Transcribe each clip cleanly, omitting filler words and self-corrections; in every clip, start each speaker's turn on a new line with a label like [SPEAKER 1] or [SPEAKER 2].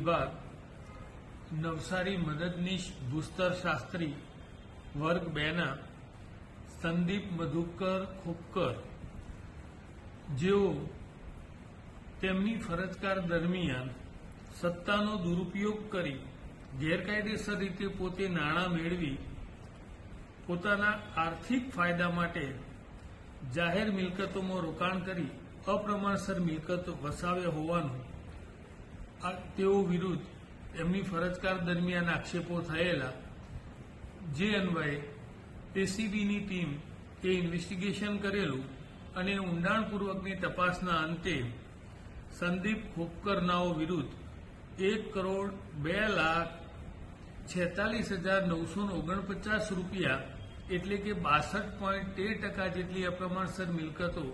[SPEAKER 1] વિભાગ નવસારી મદદનીશ ભૂસ્તર શાસ્ત્રી વર્ગ 2ના સંદીપ મધુકર ખોપકર, જેઓ તેમની ફરજકાળ દરમિયાન સત્તાનો દુરુપયોગ કરી ગેરકાયદેસર રીતે પોતે નાણાં મેળવી પોતાના આર્થિક ફાયદા માટે જાહેર મિલકતોમાં રોકાણ કરી અપ્રમાણસર મિલકતો વસાવ્યા હોવાનું તેઓ વિરુદ્ધ એમની ફરજકાળ દરમિયાન આક્ષેપો થયેલા, જે અન્વયે એસીબીની ટીમ એ ઇન્વેસ્ટિગેશન કરેલું અને ઊંડાણપૂર્વકની તપાસના અંતે સંદીપ ખોપકર નાઓ વિરુદ્ધ 1,46,949 રૂપિયા એટલે કે 62.13% જેટલી અપ્રમાણસર મિલકતો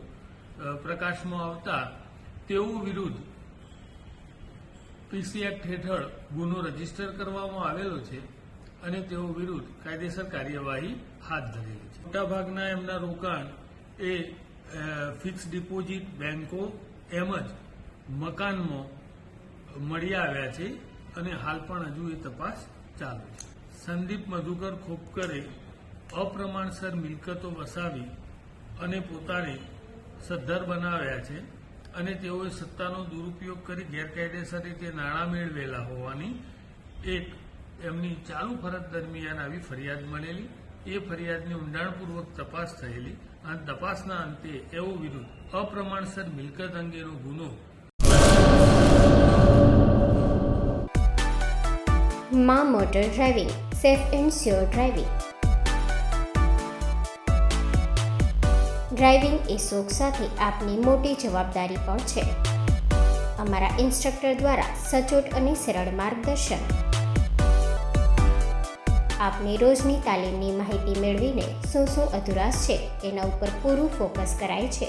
[SPEAKER 1] પ્રકાશમાં આવતા તેઓ વિરુદ્ધ પીસી એક્ટ હેઠળ ગુનો રજીસ્ટર કરવામાં આવેલો છે અને તેઓ વિરુદ્ધ કાયદેસર કાર્યવાહી હાથ ધરેલી છે. મોટાભાગના એમના રોકાણ એ ફિક્સ ડિપોઝિટ, બેંકો એમજ મકાનમાં મળી આવ્યા છે અને હાલ પણ હજુ એ તપાસ ચાલુ છે. સંદીપ મધુકર ખોપકરે અપ્રમાણસર મિલકતો વસાવી અને પોતાને સદ્ધર બનાવ્યા છે અને તેઓએ સત્તાનો દુરુપયોગ કરી ગેરકાયદેસર રીતે નાણાં મેળવેલા હોવાની એક એમની ચાલુ ફરજ દરમિયાન આવી ફરિયાદ મળેલી. એ ફરિયાદની ઊંડાણપૂર્વક તપાસ થયેલી અને તપાસના અંતે એઓ વિરુદ્ધ અપ્રમાણસર મિલકત અંગેનો ગુનો
[SPEAKER 2] માં motor driving, safe and sure driving. Driving એ શોખ સાથે આપની મોટી જવાબદારી પણ છે. અમારા ઇન્સ્ટ્રક્ટર દ્વારા સચોટ અને સરળ માર્ગદર્શન. આપની રોજની તાલીમની માહિતી મેળવીને શું અધુરાશ છે એના ઉપર પૂરું ફોકસ કરાય છે.